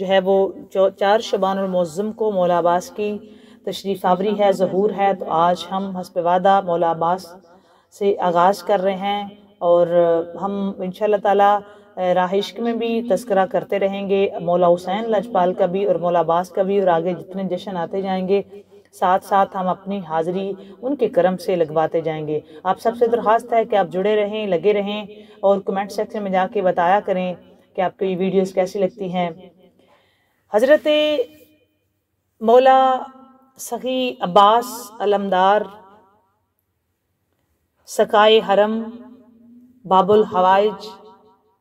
جو ہے وہ 4 شعبان المعظم کو مولا عباس کی تشریف آوری ہے، ظہور ہے، تو آج ہم حسب وعدہ مولا عباس سے آغاز کر رہے ہیں، اور ہم انشاءاللہ تعالی راہ عشق میں بھی تذکرہ کرتے رہیں گے مولا حسین لاجپال کا بھی اور مولا عباس کا بھی، اور آگے جتنے جشن آتے جائیں گے ساتھ ساتھ ہم اپنی حاضری ان کے کرم سے لگواتے جائیں گے۔ آپ سب سے درخواست ہے کہ آپ جڑے رہیں، لگے رہیں، اور کمنٹ سیکشن میں جا کے بتایا کریں کہ آپ کو یہ ویڈیوز کیسی لگتی ہیں۔ حضرت مولا سخی عباس علمدار سقائے حرم باب الحوائج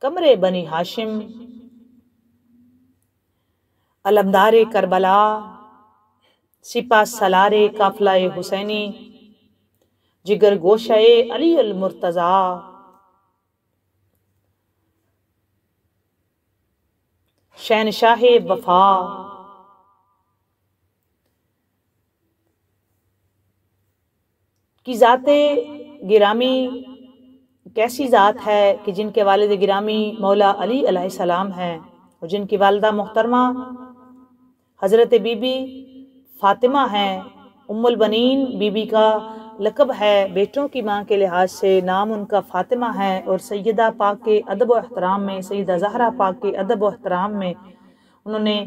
قمر بنی ہاشم علمدار کربلا سپہ سالار قافلہ حسینی جگر گوشہ علی المرتضیٰ شہنشاہ وفا کی ذات گرامی کیسی ذات ہے کہ جن کے والد گرامی مولا علی علیہ السلام ہیں، اور جن کی والدہ محترمہ حضرت بی بی فاطمہ ہیں۔ ام البنین بی بی کا لقب ہے، بیٹوں کی ماں کے لحاظ سے نام ان کا فاطمہ ہے، اور سیدہ پاک کے ادب و احترام میں، سیدہ زہرا پاک کے ادب و احترام میں انہوں نے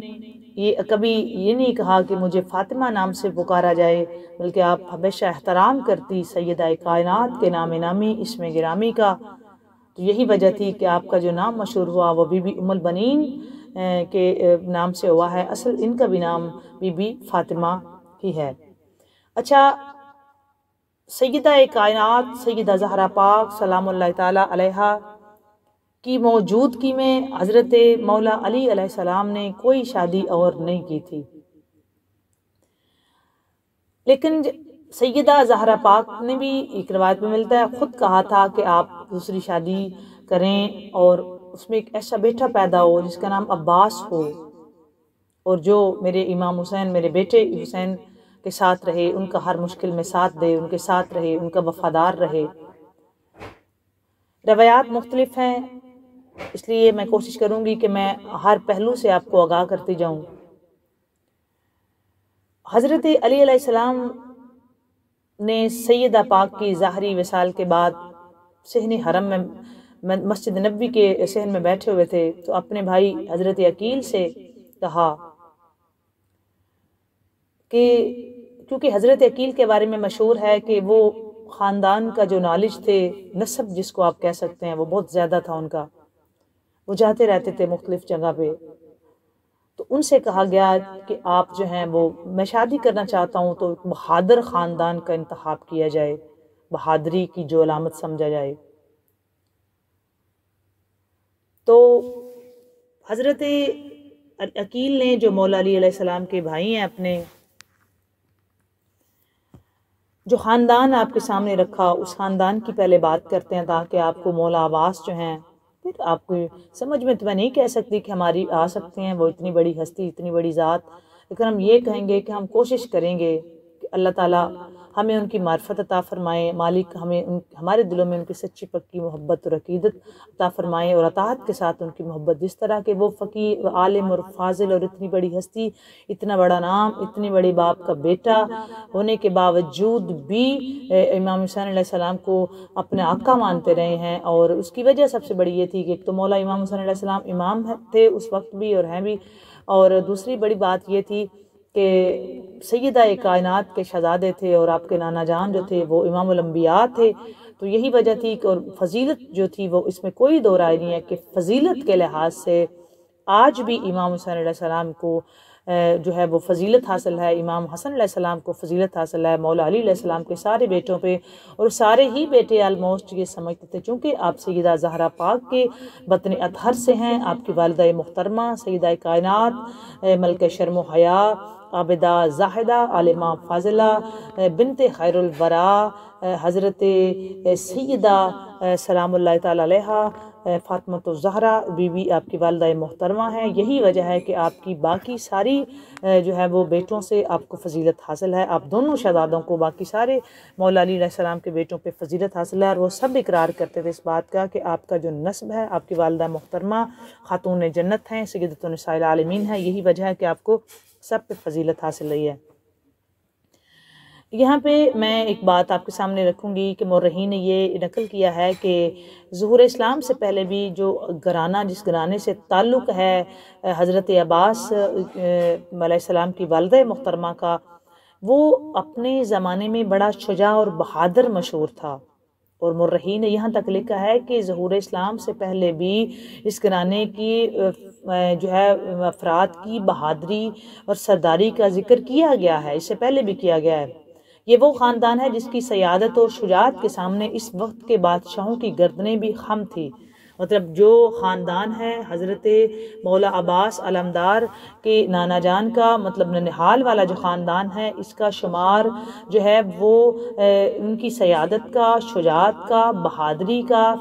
کبھی یہ نہیں کہا کہ مجھے فاطمہ نام سے پکارا جائے، بلکہ آپ ہمیشہ احترام کرتی سیدہ کائنات کے نام نامی اسم گرامی کا۔ تو یہی وجہ تھی کہ آپ کا جو نام مشہور ہوا وہ بی بی ام البنین کے نام سے ہوا ہے، اصل ان کا بھی نام بی بی فاطمہ ہی ہے۔ اچھا، سیدہ کائنات سیدہ زہرا پاک سلام اللہ تعالی علیہا کی موجودگی میں حضرت مولا علی علیہ السلام نے کوئی شادی اور نہیں کی تھی، لیکن سیدہ زہرا پاک نے بھی ایک روایت میں ملتا ہے خود کہا تھا کہ آپ دوسری شادی کریں اور اس میں ایک ایسا بیٹا پیدا ہو جس کا نام عباس ہو، اور جو میرے امام حسین میرے بیٹے حسین کے ساتھ رہے، ان کا ہر مشکل میں ساتھ دے، ان کے ساتھ رہے، ان کا وفادار رہے۔ روایات مختلف ہیں، اس لیے میں کوشش کروں گی کہ میں ہر پہلو سے آپ کو آگاہ کرتی جاؤں۔ حضرت علی علیہ السلام نے سیدہ پاک کی ظاہری وصال کے بعد صحن حرم میں مسجد نبوی کے صحن میں بیٹھے ہوئے تھے، تو اپنے بھائی حضرت عقیل سے کہا کہ کیونکہ حضرت عقیل کے بارے میں مشہور ہے کہ وہ خاندان کا جو نالج تھے، نسب جس کو آپ کہہ سکتے ہیں، وہ بہت زیادہ تھا ان کا، وہ جاتے رہتے تھے مختلف جگہ پہ، تو ان سے کہا گیا کہ آپ جو ہیں وہ میں شادی کرنا چاہتا ہوں تو بہادر خاندان کا انتخاب کیا جائے، بہادری کی جو علامت سمجھا جائے۔ تو حضرت عقیل نے جو مولا علی علیہ السلام کے بھائی ہیں اپنے، جو خاندان آپ کے سامنے رکھا، اس خاندان کی پہلے بات کرتے ہیں تاکہ آپ کو مولا عباس جو ہیں، پھر آپ کو سمجھ میں تو میں نہیں کہہ سکتی کہ ہماری آ سکتے ہیں وہ اتنی بڑی ہستی، اتنی بڑی ذات، لیکن ہم یہ کہیں گے کہ ہم کوشش کریں گے کہ اللہ تعالیٰ ہمیں ان کی معرفت عطا فرمائے، مالک ہمیں ہمارے دلوں میں ان کی سچی پکی محبت اور عقیدت عطا فرمائے، اور اطاعت کے ساتھ ان کی محبت، جس طرح کہ وہ فقیر عالم اور فاضل اور اتنی بڑی ہستی، اتنا بڑا نام، اتنی بڑی باپ کا بیٹا ہونے کے باوجود بھی امام حسین علیہ السلام کو اپنے آقا مانتے رہے ہیں، اور اس کی وجہ سب سے بڑی یہ تھی کہ ایک تو مولا امام حسین علیہ السلام امام تھے اس وقت بھی اور ہیں بھی، اور دوسری بڑی بات یہ تھی کہ سیدہ کائنات کے شہزادے تھے، اور آپ کے نانا جان جو تھے وہ امام الانبیاء تھے، تو یہی وجہ تھی کہ اور فضیلت جو تھی وہ اس میں کوئی دو رائے نہیں ہے کہ فضیلت کے لحاظ سے آج بھی امام حسین علیہ السلام کو جو ہے وہ فضیلت حاصل ہے، امام حسن علیہ السلام کو فضیلت حاصل ہے، مولا علی علیہ السلام کے سارے بیٹوں پہ، اور سارے ہی بیٹے آلموسٹ یہ سمجھتے تھے چونکہ آپ سیدہ زہرا پاک کے بطن اطہر سے ہیں، آپ کی والدہ محترمہ سیدہ کائنات ملکہ شرم و حیا، عابدہ زاہدہ، عالمہ فاضلہ، بنت خیر الورا، حضرت سیدہ سلام اللہ تعالی علیہا فاطمۃ الزہرا بی بی آپ کی والدہ محترمہ ہیں. یہی وجہ ہے کہ آپ کی باقی ساری جو ہے وہ بیٹوں سے آپ کو فضیلت حاصل ہے. آپ دونوں شہزادوں کو باقی سارے مولا علی علیہ السلام کے بیٹوں پہ فضیلت حاصل ہے، اور وہ سب اقرار کرتے تھے اس بات کا کہ آپ کا جو نسب ہے، آپ کی والدہ محترمہ خاتون جنت ہیں، سیدۃ النساء العالمین ہے. یہی وجہ ہے کہ آپ کو سب پہ فضیلت حاصل رہی ہے. یہاں پہ میں ایک بات آپ کے سامنے رکھوں گی کہ مورخین نے یہ نقل کیا ہے کہ ظہور اسلام سے پہلے بھی جو گھرانہ، جس گھرانے سے تعلق ہے حضرت عباس علیہ السلام کی والدہ محترمہ کا، وہ اپنے زمانے میں بڑا شجاع اور بہادر مشہور تھا. اور مورخین نے یہاں تک لکھا ہے کہ ظہور اسلام سے پہلے بھی اس گھرانے کی جو ہے افراد کی بہادری اور سرداری کا ذکر کیا گیا ہے، اس سے پہلے بھی کیا گیا ہے. یہ وہ خاندان ہے جس کی سیادت اور شجاعت کے سامنے اس وقت کے بادشاہوں کی گردنیں بھی خم تھی. مطلب جو خاندان ہے حضرت مولا عباس علمدار کے نانا جان کا، مطلب ننہال والا جو خاندان ہے، اس کا شمار جو ہے وہ ان کی سیادت کا، شجاعت کا، بہادری کا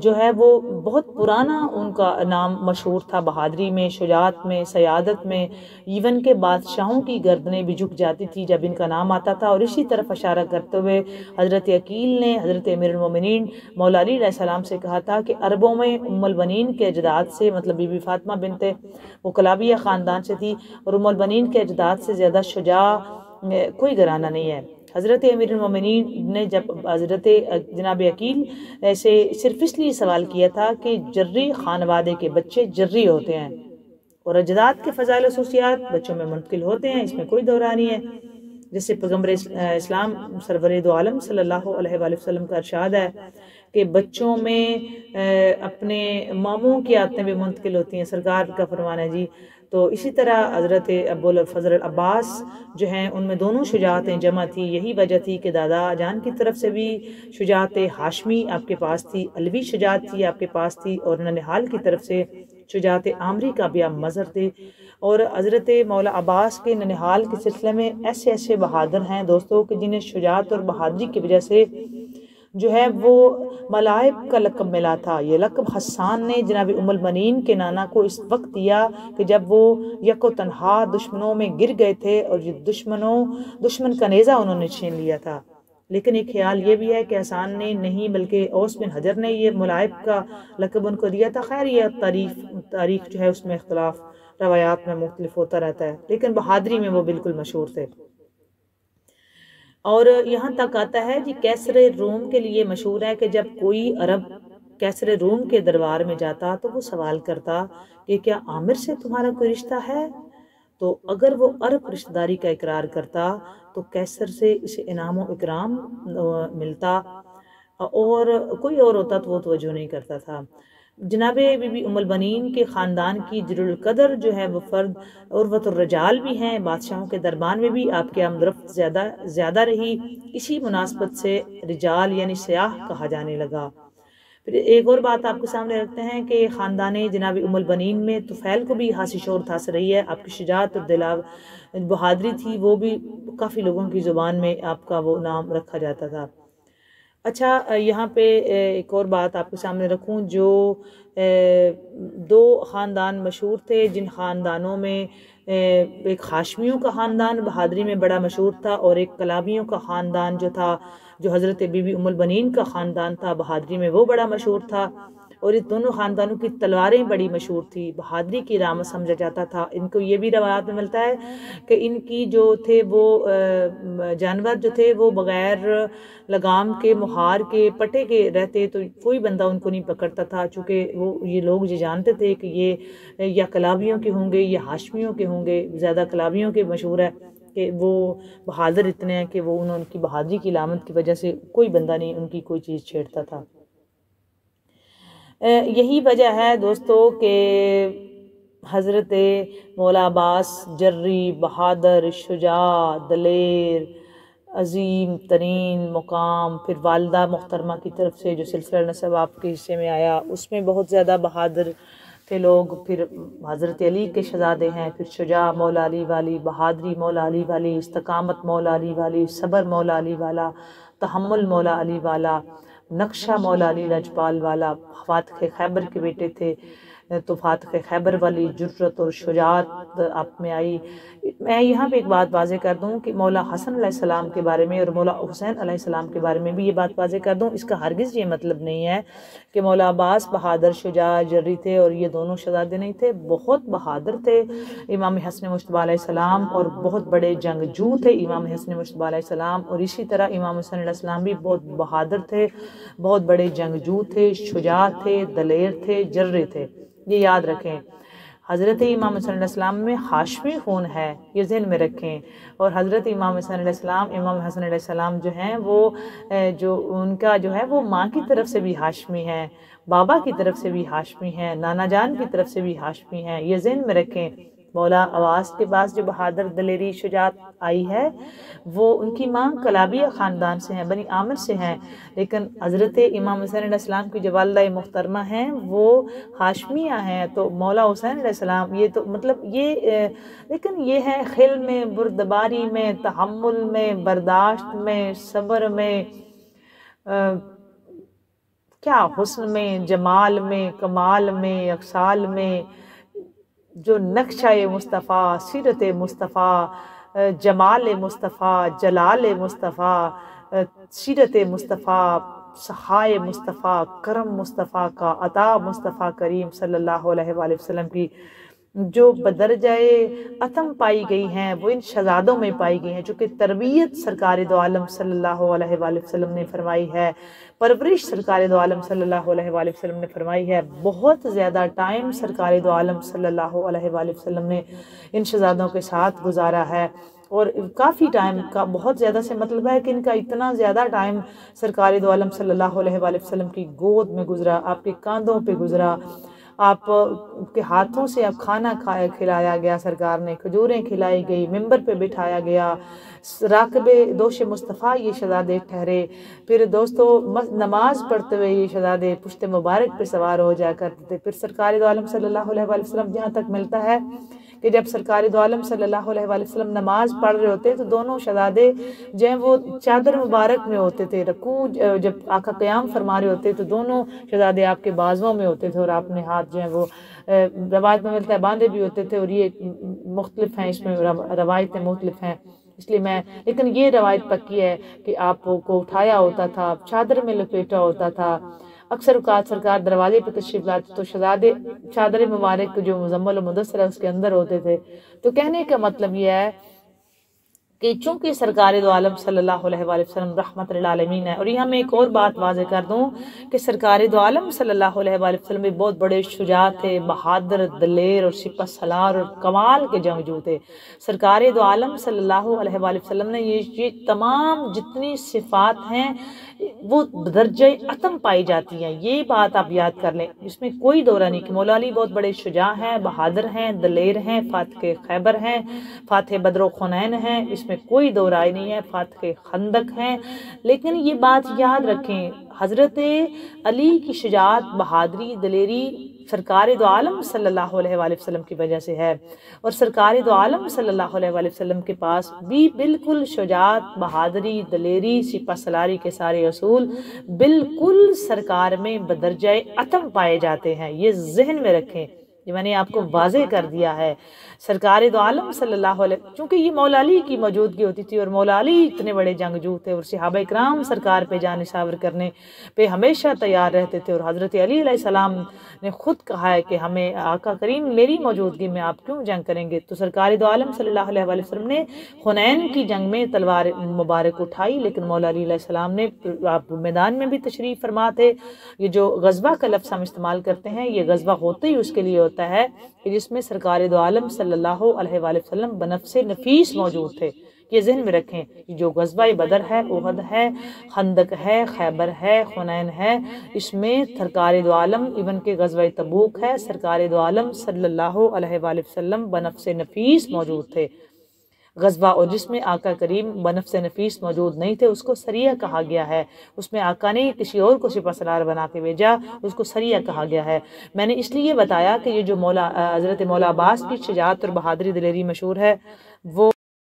جو ہے وہ بہت پرانا ان کا نام مشہور تھا. بہادری میں، شجاعت میں، سیادت میں، ایون کے بادشاہوں کی گردنیں بھی جھک جاتی تھی جب ان کا نام آتا تھا. اور اسی طرف اشارہ کرتے ہوئے حضرت عقیل نے حضرت امیر المومنین مولا علی علیہ السلام سے کہا تھا کہ عربوں میں ام البنین کے اجداد سے، مطلب بی بی فاطمہ بنت وہ کلابیہ خاندان سے تھی، اور ام البنین کے اجداد سے زیادہ شجاع کوئی گھرانہ نہیں ہے. حضرت امیر المومنین نے جب حضرت جناب عقیل سے صرف اس لیے سوال کیا تھا کہ جری خانوادے کے بچے جری ہوتے ہیں، اور اجداد کے فضائل و خصوصیات بچوں میں منتقل ہوتے ہیں، اس میں کوئی دو رائے نہیں ہے. جیسے پیغمبر اسلام سرور دو عالم صلی اللہ علیہ وآلہ وسلم کا ارشاد ہے کہ بچوں میں اپنے ماموں کی عادتیں بھی منتقل ہوتی ہیں، سرکار کا فرمان ہے جی. تو اسی طرح حضرت ابو الفضل عباس جو ہیں ان میں دونوں شجاعتیں جمع تھی. یہی وجہ تھی کہ دادا جان کی طرف سے بھی شجاعت ہاشمی آپ کے پاس تھی، علوی شجاعت تھی آپ کے پاس تھی، اور ننہال کی طرف سے شجاعت عامری کا بھی آپ مظہر تھے. اور حضرت مولا عباس کے ننہال کے سلسلے میں ایسے ایسے بہادر ہیں دوستوں کہ جنہیں شجاعت اور بہادری کی وجہ سے جو ہے وہ ملائب کا لقب ملا تھا. یہ لقب حسان نے جناب ام البنین کے نانا کو اس وقت دیا کہ جب وہ یک و تنہا دشمنوں میں گر گئے تھے، اور یہ دشمن کا نیزہ انہوں نے چھین لیا تھا. لیکن ایک خیال یہ بھی ہے کہ حسان نے نہیں بلکہ اوس بن حجر نے یہ ملائب کا لقب ان کو دیا تھا. خیر یہ تاریخ جو ہے اس میں اختلاف روایات میں مختلف ہوتا رہتا ہے، لیکن بہادری میں وہ بالکل مشہور تھے. اور یہاں تک آتا ہے جی کیسر روم کے لیے مشہور ہے کہ جب کوئی عرب کیسر روم کے دربار میں جاتا تو وہ سوال کرتا کہ کیا عامر سے تمہارا کوئی رشتہ ہے؟ تو اگر وہ عرب رشتہ داری کا اقرار کرتا تو کیسر سے اسے انعام و اکرام ملتا، اور کوئی اور ہوتا تو وہ توجہ نہیں کرتا تھا. جناب بی بی ام البنین کے خاندان کی جلیل القدر جو ہے وہ فرد عروۃ الرجال بھی ہیں. بادشاہوں کے دربان میں بھی آپ کے آمد رفت زیادہ رہی. اسی مناسبت سے رجال یعنی سیاح کہا جانے لگا. پھر ایک اور بات آپ کے سامنے رکھتے ہیں کہ خاندان جناب ام البنین میں طفیل کو بھی خاصی شہرت حاصل رہی ہے. آپ کی شجاعت اور بہادری تھی، وہ بھی کافی لوگوں کی زبان میں آپ کا وہ نام رکھا جاتا تھا. اچھا یہاں پہ ایک اور بات آپ کے سامنے رکھوں، جو دو خاندان مشہور تھے جن خاندانوں میں ایک ہاشمیوں کا خاندان بہادری میں بڑا مشہور تھا، اور ایک کلابیوں کا خاندان جو تھا، جو حضرت بی بی ام البنین کا خاندان تھا، بہادری میں وہ بڑا مشہور تھا. اور اس دونوں خاندانوں کی تلواریں بڑی مشہور تھی، بہادری کی علامت سمجھا جاتا تھا. ان کو یہ بھی روایات میں ملتا ہے کہ ان کی جو تھے وہ جانور جو تھے وہ بغیر لگام کے، مہار کے، پٹے کے رہتے تو کوئی بندہ ان کو نہیں پکڑتا تھا، چونکہ وہ یہ لوگ یہ جانتے تھے کہ یہ یا کلابیوں کے ہوں گے یا ہاشمیوں کے ہوں گے. زیادہ کلابیوں کے مشہور ہے کہ وہ بہادر اتنے ہیں کہ وہ ان کی بہادری کی علامت کی وجہ سے کوئی بندہ نہیں ان کی کوئی چیز چھیڑتا تھا. یہی وجہ ہے دوستو کہ حضرت مولا عباس جری، بہادر، شجاع، دلیر، عظیم ترین مقام، پھر والدہ محترمہ کی طرف سے جو سلسلہ نسب آپ کے حصے میں آیا اس میں بہت زیادہ بہادر تھے لوگ. پھر حضرت علی کے شہزادے ہیں، پھر شجاع مولا علی والی، بہادری مولا علی والی، استقامت مولا علی والی، صبر مولا علی والا، تحمل مولا علی والا، نقشہ مولا علی لاجپال والا فاتح خیبر کے بیٹے تھے، تو فاتح خیبر والی جرت اور شجاعت آپ میں آئی۔ میں یہاں پہ ایک بات واضح کر دوں کہ مولا حسن علیہ السلام کے بارے میں اور مولا حسین علیہ السلام کے بارے میں بھی یہ بات واضح کر دوں، اس کا ہرگز یہ مطلب نہیں ہے کہ مولا عباس بہادر شجاع جری تھے اور یہ دونوں شہزادے نہیں تھے، بہت بہادر تھے امام حسن مجتبی علیہ السلام، اور بہت بڑے جنگجو تھے امام حسن مجتبی علیہ السلام، اور اسی طرح امام حسین علیہ السلام بھی بہت بہادر تھے، بہت بڑے جنگجو تھے، شجاع تھے، دلیر تھے، جرے تھے۔ یہ یاد رکھیں، حضرت امام حسین علیہ السلام میں ہاشمی خون ہے، یہ ذہن میں رکھیں، اور حضرت امام حسین علیہ السلام، امام حسن علیہ السلام جو ہیں وہ جو ان کا جو ہے وہ ماں کی طرف سے بھی ہاشمی ہیں، بابا کی طرف سے بھی ہاشمی ہیں، نانا جان کی طرف سے بھی ہاشمی ہیں، یہ ذہن میں رکھیں۔ مولا عباس کے پاس جو بہادر دلیری شجاعت آئی ہے وہ ان کی ماں کلابیہ خاندان سے ہیں، بنی عامر سے ہیں، لیکن حضرت امام حسین علیہ السلام کی جو والدہ محترمہ ہیں وہ ہاشمیہ ہیں، تو مولا حسین علیہ السلام یہ تو مطلب یہ لیکن یہ ہے خلم میں، بردباری میں، تحمل میں، برداشت میں، صبر میں، کیا حسن میں، جمال میں، کمال میں، اقصال میں، جو نقشہ مصطفیٰ، سیرت مصطفیٰ، جمال مصطفیٰ، جلال مصطفیٰ، سیرت مصطفیٰ، سخائے مصطفیٰ، کرم مصطفیٰ کا، عطا مصطفیٰ کریم صلی اللہ علیہ وآلہ وسلم کی جو بدرجہ عتم پائی گئی ہیں وہ ان شہزادوں میں پائی گئی ہیں، چونکہ تربیت سرکار دو عالم صلی اللہ علیہ وآلہ وسلم نے فرمائی ہے، پرورش سرکار دو عالم صلی اللہ علیہ وآلہ وسلم نے فرمائی ہے، بہت زیادہ ٹائم سرکار دو عالم صلی اللہ علیہ وآلہ وسلم نے ان شہزادوں کے ساتھ گزارا ہے، اور کافی ٹائم کا، بہت زیادہ سے مطلب ہے کہ ان کا اتنا زیادہ ٹائم سرکار دو عالم صلی اللہ علیہ وآلہ وسلم کی گود میں گزرا، آپ کے کاندھوں پہ گزرا، آپ کے ہاتھوں سے اب کھانا کھلایا گیا، سرکار نے کھجوریں کھلائی گئی، ممبر پہ بٹھایا گیا، راکب دوش مصطفیٰ یہ شہزادے ٹھہرے، پھر دوستو نماز پڑھتے ہوئے یہ شہزادے پشت مبارک پہ سوار ہو جایا کرتے تھے۔ پھر سرکار دو عالم صلی اللہ علیہ وآلہ وسلم جہاں تک ملتا ہے کہ جب سرکار دو عالم صلی اللہ علیہ وآلہ وسلم نماز پڑھ رہے ہوتے تو دونوں شہزادے جو ہیں وہ چادر مبارک میں ہوتے تھے، رکوع جب آقا قیام فرما رہے ہوتے تو دونوں شہزادے آپ کے بازوؤں میں ہوتے تھے، اور آپ نے ہاتھ جو ہیں وہ روایت میں ملتا ہے باندھے بھی ہوتے تھے، اور یہ مختلف ہیں، اس میں روایتیں مختلف ہیں، اس لیے لیکن یہ روایت پکی ہے کہ آپ کو اٹھایا ہوتا تھا، چادر میں لپیٹا ہوتا تھا، اکثر اوقات سرکار دروازے پہ تشریف لاتے تو شہزادے چادر مبارک جو مزمل و مدثر ہے اس کے اندر ہوتے تھے۔ تو کہنے کا مطلب یہ ہے کہ چونکہ سرکار دو عالم صلی اللہ علیہ وآلہ وسلم رحمت للعالمین ہے، اور یہاں میں ایک اور بات واضح کر دوں کہ سرکار دو عالم صلی اللہ علیہ وآلہ وسلم بھی بہت بڑے شجاع تھے، بہادر، دلیر اور سپہ سالار اور کمال کے جنگجو تھے۔ سرکار دو عالم صلی اللہ علیہ وآلہ وسلم نے یہ تمام جتنی صفات ہیں وہ درجہ عتم پائی جاتی ہیں، یہ بات آپ یاد کر لیں، اس میں کوئی دو رائے نہیں کہ مولا علی بہت بڑے شجاع ہیں، بہادر ہیں، دلیر ہیں، فاتح خیبر ہیں، فاتح بدر و خنین ہیں، اس میں کوئی دو رائے نہیں ہے، فاتح خندق ہیں، لیکن یہ بات یاد رکھیں حضرت علی کی شجاعت، بہادری، دلیری سرکار دو عالم صلی اللہ علیہ وآلہ وسلم کی وجہ سے ہے، اور سرکار دو عالم صلی اللہ علیہ وآلہ وسلم کے پاس بھی بالکل شجاعت، بہادری، دلیری، سپہ سالاری کے سارے اصول بالکل سرکار میں بدرجہ عتم پائے جاتے ہیں، یہ ذہن میں رکھیں، یہ میں نے آپ کو واضح کر دیا ہے۔ سرکار دو عالم صلی اللہ علیہ چونکہ یہ مولا علی کی موجودگی ہوتی تھی، اور مولا علی اتنے بڑے جنگجو تھے، اور صحابہ اکرام سرکار پہ جان نثار کرنے پہ ہمیشہ تیار رہتے تھے، اور حضرت علی علیہ السلام نے خود کہا ہے کہ ہمیں آقا کریم میری موجودگی میں آپ کیوں جنگ کریں گے، تو سرکار دو عالم صلی اللہ علیہ وآلہ وسلم نے حنین کی جنگ میں تلوار مبارک اٹھائی، لیکن مولا علی علیہ السلام نے آپ میدان میں بھی تشریف فرما تھے۔ یہ جو غزوہ کا لفظ ہم استعمال کرتے ہیں یہ غزوہ ہوتے ہی اس کے لیے ہوتا ہے کہ جس میں سرکار دو عالم صلی اللہ علیہ وآلہ وسلم بنفس نفیس موجود تھے، یہ ذہن میں رکھیں، جو غزوہ بدر ہے، احد ہے، خندق ہے، خیبر ہے، حنین ہے، اس میں سرکار دو عالم ایون کے غزوہ تبوک ہے، سرکار دو عالم صلی اللہ علیہ وآلہ وسلم بنفس نفیس موجود تھے غزوہ، اور جس میں آقا کریم بنفس نفیس موجود نہیں تھے اس کو سریہ کہا گیا ہے، اس میں آقا نے کسی اور کو سپہ سالار بنا کے بھیجا، اس کو سریہ کہا گیا ہے۔ میں نے اس لیے بتایا کہ یہ جو حضرت مولا عباس کی شجاعت اور بہادری دلیری مشہور ہے وہ